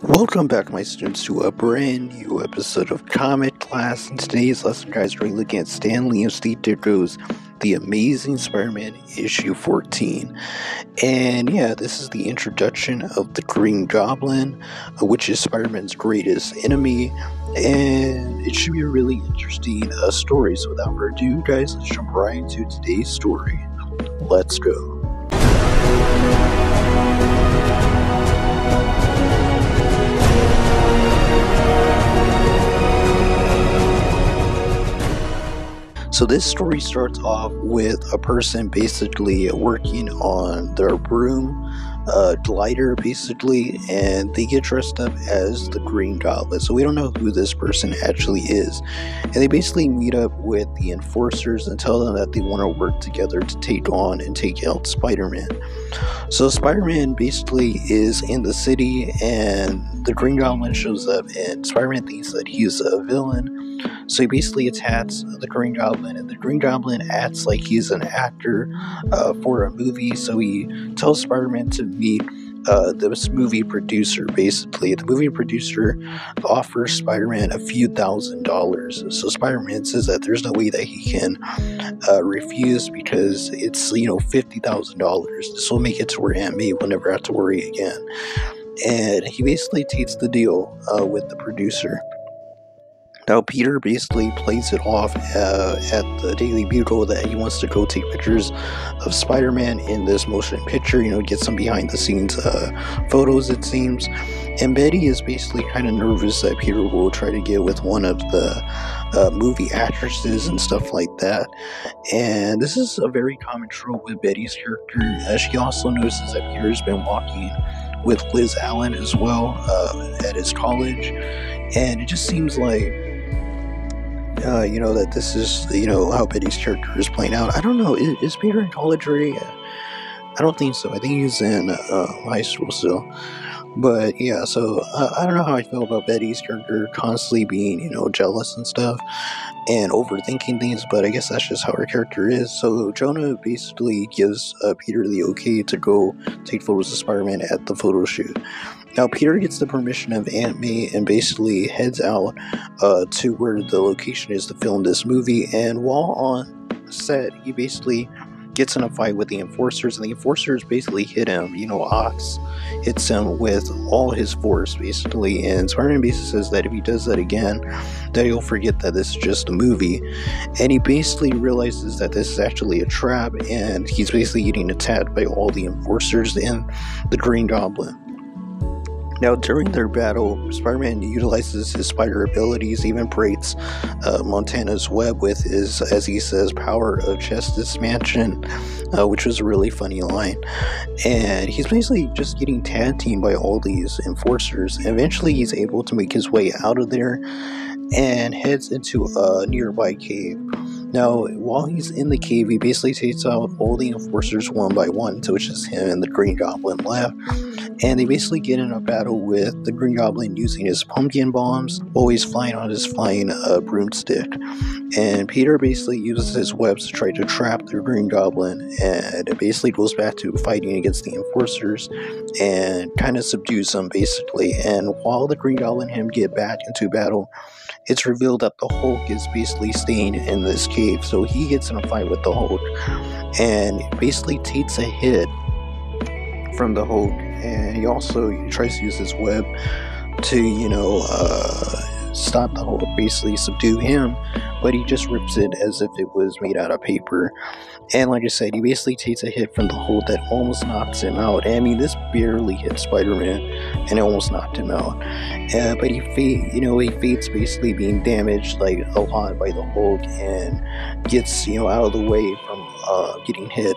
Welcome back, my students, to a brand new episode of Comic Class. In today's lesson, guys, we're looking at Stan Lee and Steve Ditko's The Amazing Spider-Man issue 14. And yeah, this is the introduction of the Green Goblin, which is Spider-Man's greatest enemy. And it should be a really interesting story. So without further ado, guys, let's jump right into today's story. Let's go. So this story starts off with a person basically working on their broom glider, basically, and they get dressed up as the Green Goblin. So we don't know who this person actually is. And they basically meet up with the enforcers and tell them that they want to work together to take on and take out Spider-Man. So Spider-Man basically is in the city, and the Green Goblin shows up, and Spider-Man thinks that he's a villain. So he basically attacks the Green Goblin, and the Green Goblin acts like he's an actor for a movie. So he tells Spider-Man to meet this movie producer. Basically, the movie producer offers Spider-Man a few $1,000s. So Spider-Man says that there's no way that he can refuse, because it's $50,000. This will make it to where Aunt May will never have to worry again. And he basically takes the deal with the producer. Now, Peter basically plays it off at the Daily Bugle that he wants to go take pictures of Spider-Man in this motion picture, get some behind-the-scenes photos, it seems. And Betty is basically kind of nervous that Peter will try to get with one of the movie actresses and stuff like that. And this is a very common trope with Betty's character. She also notices that Peter's been walking with Liz Allen as well at his college. And it just seems like that this is, how Betty's character is playing out. I don't know, is Peter in college already? I don't think so. I think he's in high school still. But yeah, so I don't know how I feel about Betty's character constantly being, jealous and stuff and overthinking things, but I guess that's just how her character is. So Jonah basically gives Peter the okay to go take photos of Spider-Man at the photo shoot. Now, Peter gets the permission of Aunt May and basically heads out to where the location is to film this movie. And while on set, he basically gets in a fight with the enforcers, and the enforcers basically hit him. Ox hits him with all his force, basically. And Spider-Man basically says that if he does that again, that he'll forget that this is just a movie. And he basically realizes that this is actually a trap, and he's basically getting attacked by all the enforcers and the Green Goblin. Now, during their battle, Spider-Man utilizes his spider abilities, even breaks Montana's web with his, as he says, power of chest expansion, which was a really funny line. And he's basically just getting tag teamed by all these enforcers. And eventually, he's able to make his way out of there and heads into a nearby cave. Now, while he's in the cave, he basically takes out all the enforcers one by one, so it's just him and the Green Goblin left. And they basically get in a battle with the Green Goblin using his pumpkin bombs, while he's flying on his flying broomstick. And Peter basically uses his webs to try to trap the Green Goblin, and it basically goes back to fighting against the enforcers and kind of subdues them, basically. And while the Green Goblin and him get back into battle, it's revealed that the Hulk is basically staying in this cave. So he gets in a fight with the Hulk and basically takes a hit from the Hulk. And he also tries to use his web to, stop the Hulk, basically subdue him. But he just rips it as if it was made out of paper. And like I said, he basically takes a hit from the Hulk that almost knocks him out. And I mean, this barely hit Spider-Man, and it almost knocked him out. But he fades basically being damaged like a lot by the Hulk, and gets out of the way from getting hit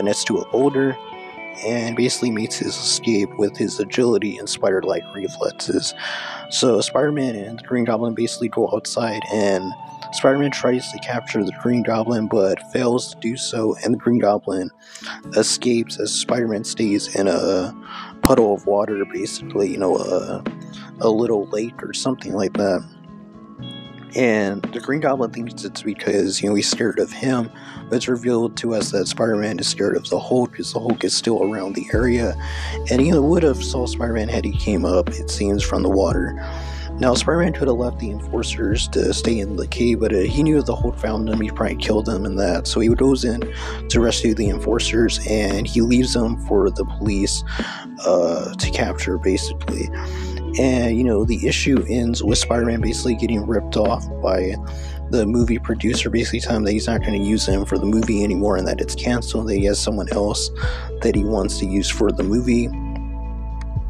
next to a boulder, and basically makes his escape with his agility and spider-like reflexes. So Spider-Man and the Green Goblin basically go outside, and Spider-Man tries to capture the Green Goblin but fails to do so, and the Green Goblin escapes as Spider-Man stays in a puddle of water, basically, a little lake or something like that. And the Green Goblin thinks it's because, he's scared of him, but it's revealed to us that Spider-Man is scared of the Hulk, because the Hulk is still around the area, and he would have saw Spider-Man had he came up, it seems, from the water. Now, Spider-Man could have left the Enforcers to stay in the cave, but he knew if the Hulk found them, he'd probably kill them and that. So he goes in to rescue the Enforcers, and he leaves them for the police to capture, basically. And, the issue ends with Spider-Man basically getting ripped off by the movie producer, basically telling him that he's not going to use him for the movie anymore and that it's canceled, that he has someone else that he wants to use for the movie.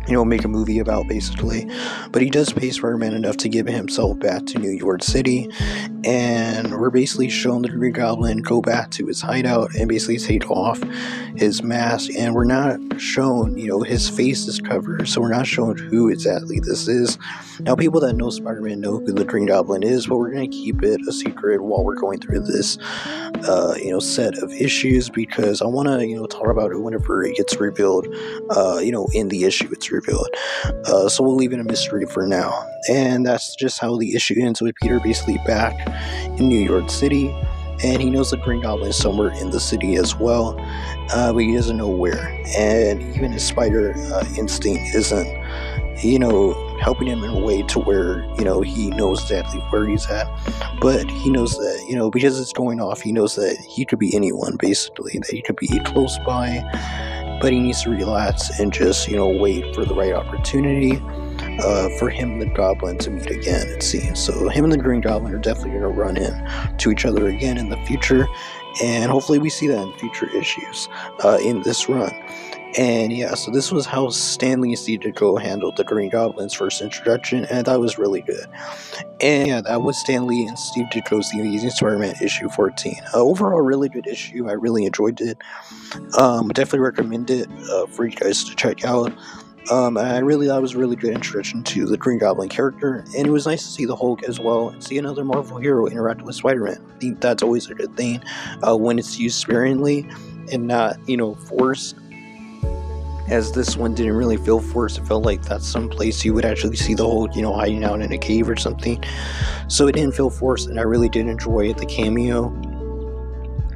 Make a movie about, basically. But he does pay Spider-Man enough to get himself back to New York City, and we're basically shown the Green Goblin go back to his hideout and basically take off his mask, and we're not shown, his face is covered, so we're not shown who exactly this is. Now, people that know Spider-Man know who the Green Goblin is, but we're going to keep it a secret while we're going through this, set of issues, because I want to, talk about it whenever it gets revealed, in the issue it's revealed. So we'll leave it a mystery for now. And that's just how the issue ends, with Peter basically back in New York City, and he knows the Green Goblin is somewhere in the city as well, but he doesn't know where. And even his spider instinct isn't, helping him in a way to where, he knows exactly where he's at. But he knows that, because it's going off, he knows that he could be anyone, basically, that he could be close by, but he needs to relax and just, wait for the right opportunity for him and the Goblin to meet again, it seems. So him and the Green Goblin are definitely going to run into each other again in the future, and hopefully we see that in future issues in this run. And yeah, so this was how Stan Lee and Steve Ditko handled the Green Goblin's first introduction, and that was really good. And yeah, that was Stan Lee and Steve Ditko's The Amazing Spider-Man issue 14. Overall, really good issue. I really enjoyed it. Definitely recommend it for you guys to check out. That was a really good introduction to the Green Goblin character, and it was nice to see the Hulk as well, and see another Marvel hero interact with Spider-Man. I think that's always a good thing when it's used sparingly and not, forced. As this one didn't really feel forced. It felt like that's some place you would actually see the Hulk, hiding out in a cave or something. So it didn't feel forced, and I really did enjoy the cameo.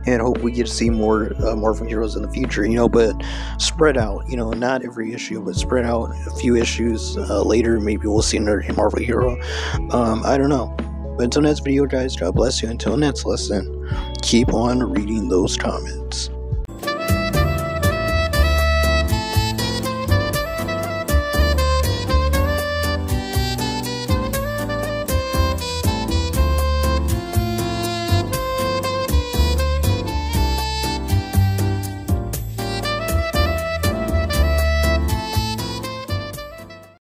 And hope we get to see more Marvel heroes in the future, but spread out, not every issue, but spread out a few issues later. Maybe we'll see another Marvel hero. I don't know. But until next video, guys, God bless you. Until next lesson, keep on reading those comments.